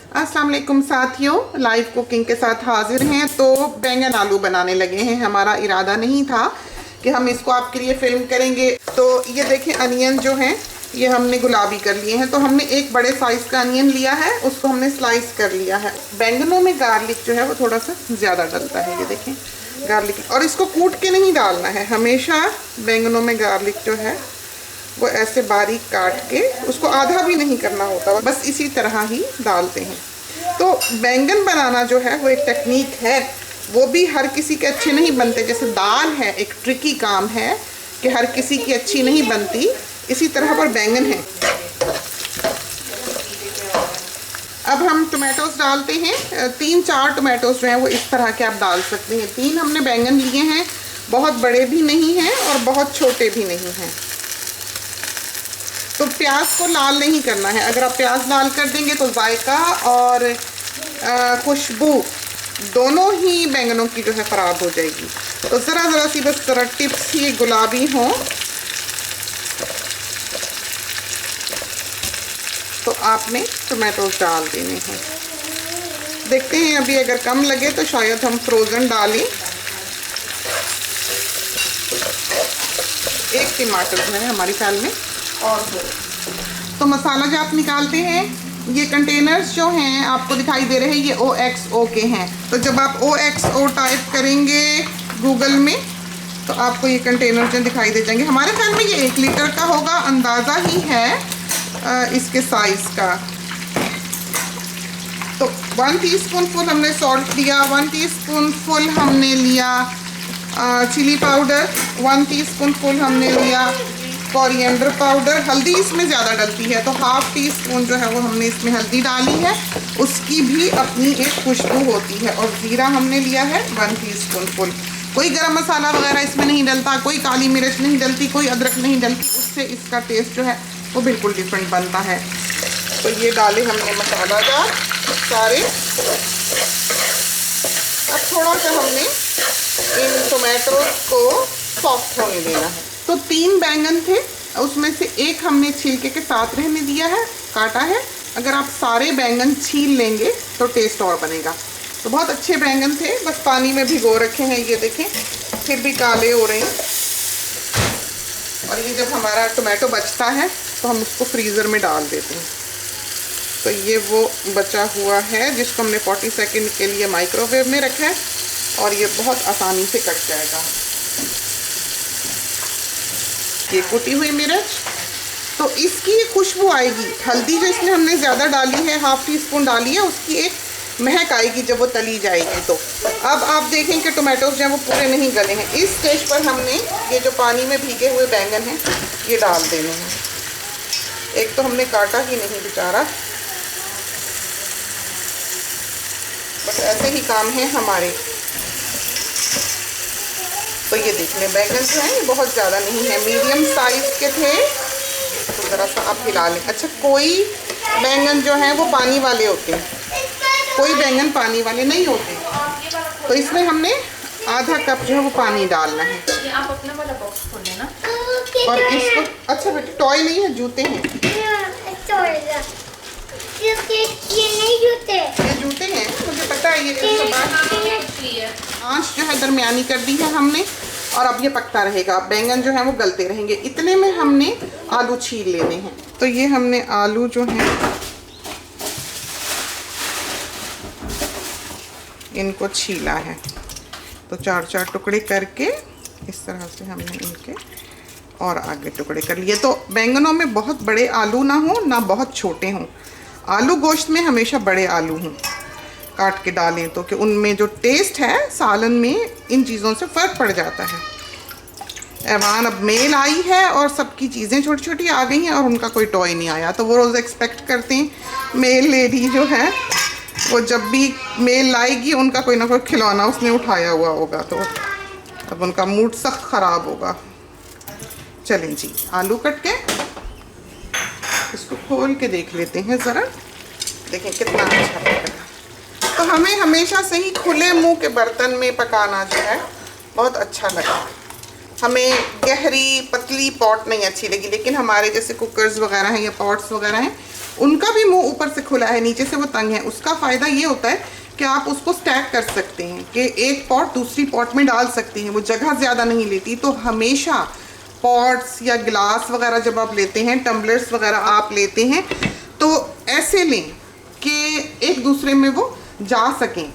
अस्सलाम वालेकुम साथियों, लाइव कुकिंग के साथ हाजिर हैं। तो बैंगन आलू बनाने लगे हैं। हमारा इरादा नहीं था कि हम इसको आपके लिए फिल्म करेंगे। तो ये देखें, अनियन जो हैं ये हमने गुलाबी कर लिए हैं। तो हमने एक बड़े साइज़ का अनियन लिया है, उसको हमने स्लाइस कर लिया है। बैंगनों में गार्लिक जो है वो थोड़ा सा ज़्यादा डलता है, ये देखें गार्लिक। और इसको कूट के नहीं डालना है, हमेशा बैंगनों में गार्लिक जो है वो ऐसे बारीक काट के, उसको आधा भी नहीं करना होता, बस इसी तरह ही डालते हैं। तो बैंगन बनाना जो है वो एक टेक्निक है, वो भी हर किसी के अच्छे नहीं बनते। जैसे दाल है, एक ट्रिकी काम है कि हर किसी की अच्छी नहीं बनती, इसी तरह पर बैंगन है। अब हम टोमेटोज डालते हैं। 3-4 टोमेटोज जो हैं वो इस तरह के आप डाल सकते हैं। 3 हमने बैंगन लिए हैं, बहुत बड़े भी नहीं हैं और बहुत छोटे भी नहीं हैं। तो प्याज को लाल नहीं करना है। अगर आप प्याज लाल कर देंगे तो जायका और खुशबू दोनों ही बैंगनों की जो है ख़राब हो जाएगी। तो ज़रा सी बस ज़रा टिप्स ही गुलाबी हों तो आपने टोमेटोज डाल देने हैं। देखते हैं, अभी अगर कम लगे तो शायद हम फ्रोज़न डालें। 1 टमाटर है हमारी ख्याल में। और तो मसाला जो आप निकालते हैं, ये कंटेनर्स जो हैं आपको दिखाई दे रहे हैं, ये OXO के हैं। तो जब आप OXO टाइप करेंगे गूगल में तो आपको ये कंटेनर जो दिखाई दे जाएंगे। हमारे ख्याल में ये 1 लीटर का होगा, अंदाज़ा ही है इसके साइज़ का। तो 1 टीस्पून फुल हमने सॉल्ट दिया, 1 टीस्पून फुल हमने लिया चिली पाउडर, 1 टीस्पून फुल हमने लिया कोरिएंडर पाउडर। हल्दी इसमें ज़्यादा डलती है तो 1/2 टीस्पून जो है वो हमने इसमें हल्दी डाली है, उसकी भी अपनी एक खुशबू होती है। और ज़ीरा हमने लिया है 1 टीस्पून फुल। कोई गरम मसाला वगैरह इसमें नहीं डलता, कोई काली मिर्च नहीं डलती, कोई अदरक नहीं डलती, उससे इसका टेस्ट जो है वो बिल्कुल डिफरेंट बनता है। तो ये डाले हमने मसालादार सारे। अब थोड़ा सा हमने इन टोमेटो को सॉफ्ट होने देना है। तो 3 बैंगन थे, उसमें से 1 हमने छिलके के साथ रहने दिया है, काटा है। अगर आप सारे बैंगन छील लेंगे तो टेस्ट और बनेगा। तो बहुत अच्छे बैंगन थे, बस पानी में भिगो रखे हैं, ये देखें फिर भी काले हो रहे हैं। और ये जब हमारा टोमेटो बचता है तो हम उसको फ्रीज़र में डाल देते हैं। तो ये वो बचा हुआ है जिसको हमने 40 सेकंड के लिए माइक्रोवेव में रखा है और ये बहुत आसानी से कट जाएगा। ये कुटी हुई मिर्च, तो इसकी ये खुशबू आएगी। हल्दी जो इसमें हमने ज़्यादा डाली है, 1/2 टीस्पून डाली है, उसकी एक महक आएगी जब वो तली जाएगी। तो अब आप देखें कि टोमेटोज जो हैं वो पूरे नहीं गले हैं। इस स्टेज पर हमने ये जो पानी में भीगे हुए बैंगन हैं ये डाल देने हैं। एक तो हमने काटा ही नहीं बेचारा, बस ऐसे ही काम है हमारे। तो ये देख लें, बैंगन जो है ये बहुत ज़्यादा नहीं है, मीडियम साइज़ के थे। तो ज़रा सा आप हिला लें। अच्छा, कोई बैंगन जो है वो पानी वाले होते हैं, कोई बैंगन पानी वाले नहीं होते। तो इसमें हमने आधा कप जो है वो पानी डालना है। आप अपना वाला बॉक्स खोल लेना। और इसको, अच्छा बेटा टॉय नहीं है, जूते हैं। ये नहीं जूते, ये जूते हैं, मुझे पता है। ये आंच जो है दरमियानी कर दी है हमने और अब ये पकता रहेगा। बैंगन जो है वो गलते रहेंगे। इतने में हमने आलू छील लेने हैं। तो ये हमने आलू जो है इनको छीला है। तो 4-4 टुकड़े करके इस तरह से हमने इनके और आगे टुकड़े कर लिए। तो बैंगनों में बहुत बड़े आलू ना हो ना बहुत छोटे हों। आलू गोश्त में हमेशा बड़े आलू हों, काट के डालें तो कि उनमें जो टेस्ट है सालन में इन चीज़ों से फ़र्क पड़ जाता है। ऐवान अब मेल आई है और सबकी चीज़ें छोटी छोटी आ गई हैं और उनका कोई टॉय नहीं आया। तो वो रोज़ एक्सपेक्ट करते हैं मेल लेडी जो है वो जब भी मेल लाएगी उनका कोई ना कोई खिलौना उसने उठाया हुआ होगा, तो अब उनका मूड सख्त ख़राब होगा। चलें जी, आलू कट के इसको खोल के देख लेते हैं ज़रा, देखें कितना अच्छा पका। तो हमें हमेशा से ही खुले मुंह के बर्तन में पकाना जो है बहुत अच्छा लगा। हमें गहरी पतली पॉट नहीं अच्छी लगी, लेकिन हमारे जैसे कुकर्स वगैरह हैं या पॉट्स वगैरह हैं उनका भी मुंह ऊपर से खुला है, नीचे से वो तंग है। उसका फ़ायदा ये होता है कि आप उसको स्टैक कर सकते हैं कि एक पॉट दूसरी पॉट में डाल सकते हैं, वो जगह ज़्यादा नहीं लेती। तो हमेशा पॉट्स या गिलास वगैरह जब आप लेते हैं, टम्बलर्स वगैरह आप लेते हैं, तो ऐसे लें कि एक दूसरे में वो जा सकें।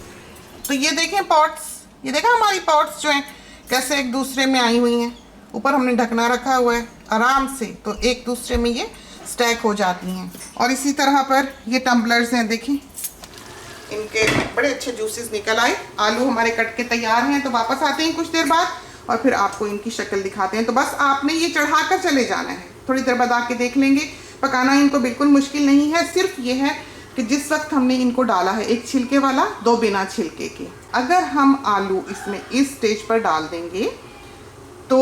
तो ये देखें पॉट्स, ये देखा हमारी पॉट्स जो हैं कैसे एक दूसरे में आई हुई हैं। ऊपर हमने ढकना रखा हुआ है आराम से, तो एक दूसरे में ये स्टैक हो जाती हैं। और इसी तरह पर ये टम्बलर्स हैं, देखें इनके बड़े अच्छे जूसेस निकल आए। आलू हमारे कट के तैयार हैं, तो वापस आते हैं कुछ देर बाद और फिर आपको इनकी शक्ल दिखाते हैं। तो बस आपने ये चढ़ा कर चले जाना है, थोड़ी देर बाद आके देख लेंगे। पकाना इनको बिल्कुल मुश्किल नहीं है, सिर्फ ये है कि जिस वक्त हमने इनको डाला है, एक छिलके वाला, दो बिना छिलके के। अगर हम आलू इसमें इस स्टेज पर डाल देंगे तो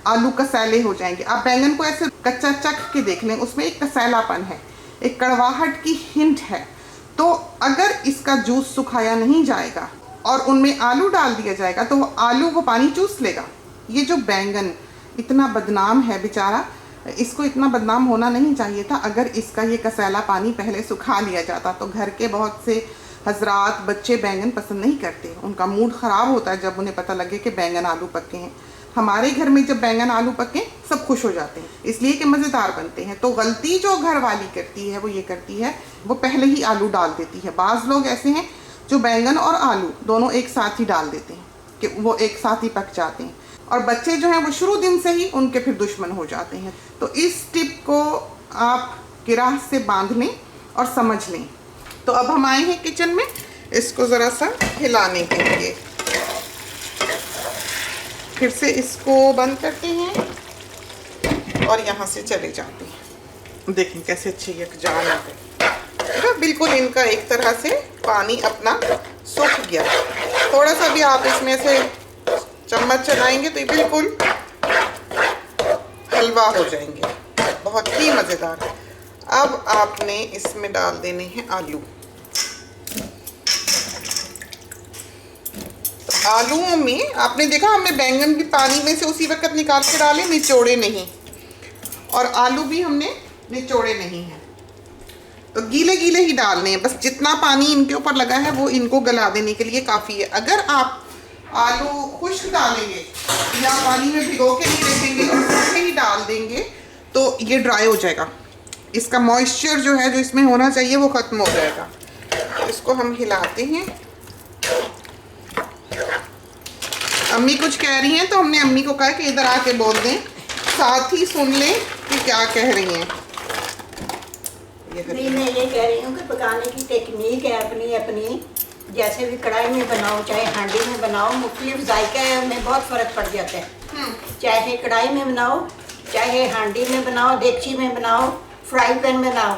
आलू कसैले हो जाएंगे। आप बैंगन को ऐसे कच्चा चख के देख लें, उसमें एक कसैलापन है, एक कड़वाहट की हिंट है। तो अगर इसका जूस सुखाया नहीं जाएगा और उनमें आलू डाल दिया जाएगा तो आलू वो पानी चूस लेगा। ये जो बैंगन इतना बदनाम है बेचारा, इसको इतना बदनाम होना नहीं चाहिए था। अगर इसका ये कसैला पानी पहले सुखा लिया जाता तो घर के बहुत से हजरात, बच्चे बैंगन पसंद नहीं करते, उनका मूड ख़राब होता है जब उन्हें पता लगे कि बैंगन आलू पके हैं। हमारे घर में जब बैंगन आलू पके सब खुश हो जाते हैं, इसलिए कि मज़ेदार बनते हैं। तो गलती जो घर वाली करती है वो ये करती है, वो पहले ही आलू डाल देती है। बाज़ लोग ऐसे हैं जो बैंगन और आलू दोनों एक साथ ही डाल देते हैं कि वो एक साथ ही पक जाते हैं, और बच्चे जो हैं वो शुरू दिन से ही उनके फिर दुश्मन हो जाते हैं। तो इस टिप को आप गिराह से बांध लें और समझ लें। तो अब हम आए हैं किचन में, इसको ज़रा सा हिलाने के लिए। फिर से इसको बंद करते हैं और यहाँ से चले जाते हैं। देखें कैसे अच्छे यकजान हो गए, बिल्कुल इनका एक तरह से पानी अपना सूख गया। थोड़ा सा भी आप इसमें से चम्मच चलाएंगे तो ये बिल्कुल हलवा हो जाएंगे, बहुत ही मज़ेदार। अब आपने इसमें डाल देने हैं आलू। आलूओं में आपने देखा हमने बैंगन भी पानी में से उसी वक्त निकाल के डाले, निचोड़े नहीं, और आलू भी हमने निचोड़े नहीं हैं। तो गीले गीले ही डालने हैं, बस जितना पानी इनके ऊपर लगा है वो इनको गला देने के लिए काफ़ी है। अगर आप आलू खुश्क डालेंगे या पानी में भिगो के नहीं रखेंगे और सूखे ही डाल देंगे तो ये ड्राई हो जाएगा, इसका मॉइस्चर जो है जो इसमें होना चाहिए वो ख़त्म हो जाएगा। तो इसको हम हिलाते हैं। अम्मी कुछ कह रही हैं तो हमने अम्मी को कहा कि इधर आके बोल दें, साथ ही सुन लें कि क्या कह रही हैं। नहीं, मैं ये कह रही हूँ कि पकाने की टेक्निक है अपनी अपनी, जैसे भी कढ़ाई में बनाओ चाहे हांडी में बनाओ, मुख्तलिफ जायके में बहुत फ़र्क पड़ जाता है। चाहे कढ़ाई में बनाओ, चाहे हांडी में बनाओ, देगची में बनाओ, फ्राई पैन में बनाओ,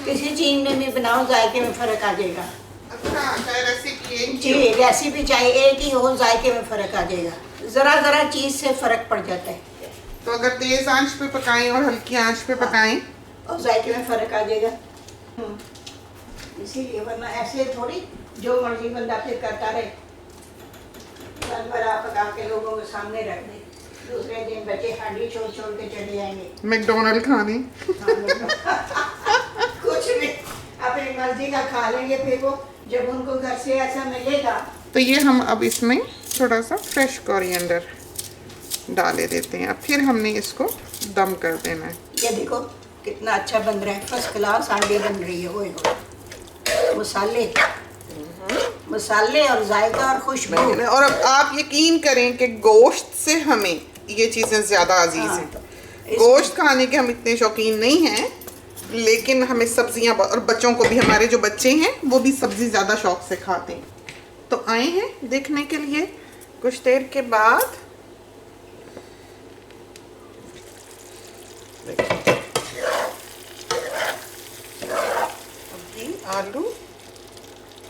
किसी चीज़ में भी बनाओ जायके में फ़र्क आ जाएगा। अच्छा, रेसिपी जी, रेसिपी चाहे एक ही हो, जायके में फ़र्क आ जाएगा। ज़रा चीज़ से फ़र्क पड़ जाता है। तो अगर तेज़ आंच पे पकाएं और हल्की आंच पे पकाएं और जायके में फ़र्क आ जाएगा। इसीलिए, वरना ऐसे थोड़ी जो मर्जी बंदा फिर करता रहे, दिन भर आप पका के लोगों के सामने रख दे, दूसरे दिन बच्चे हांडी छोड़ के चले जाएंगे मैकडोनल्ड खाने। कुछ भी अपनी मर्जी का खा लेंगे, फिर वो जब उनको घर से ऐसा मिलेगा। तो ये हम अब इसमें थोड़ा सा फ्रेश कोरिएंडर डाले देते हैं। अब फिर हमने इसको दम कर देना है। ये देखो कितना अच्छा बन रहा है, फर्स्ट क्लास हांडी बन रही है। वो मसाले और जायका और खुशबू। और अब आप यकीन करें कि गोश्त से हमें ये चीज़ें ज़्यादा अजीज़ हैं। गोश्त खाने के हम इतने शौकीन नहीं हैं, लेकिन हमें सब्जियां, और बच्चों को भी, हमारे जो बच्चे हैं वो भी सब्ज़ी ज़्यादा शौक से खाते हैं। तो आए हैं देखने के लिए कुछ देर के बाद। अभी आलू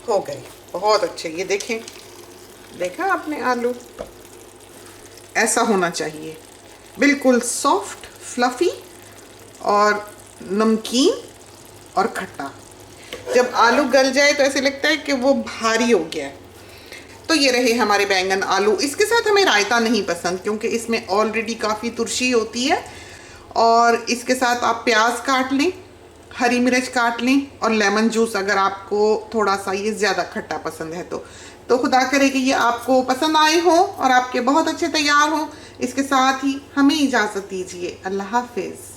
हो गए बहुत अच्छे। ये देखें, देखा आपने आलू ऐसा होना चाहिए, बिल्कुल सॉफ्ट, फ्लफ़ी और नमकीन और खट्टा। जब आलू गल जाए तो ऐसे लगता है कि वो भारी हो गया है। तो ये रहे हमारे बैंगन आलू। इसके साथ हमें रायता नहीं पसंद क्योंकि इसमें ऑलरेडी काफ़ी तुरशी होती है। और इसके साथ आप प्याज काट लें, हरी मिर्च काट लें और लेमन जूस अगर आपको थोड़ा सा ये ज़्यादा खट्टा पसंद है तो खुदा करे कि ये आपको पसंद आए हो और आपके बहुत अच्छे तैयार हो। इसके साथ ही हमें इजाज़त दीजिए। अल्लाह हाफिज़।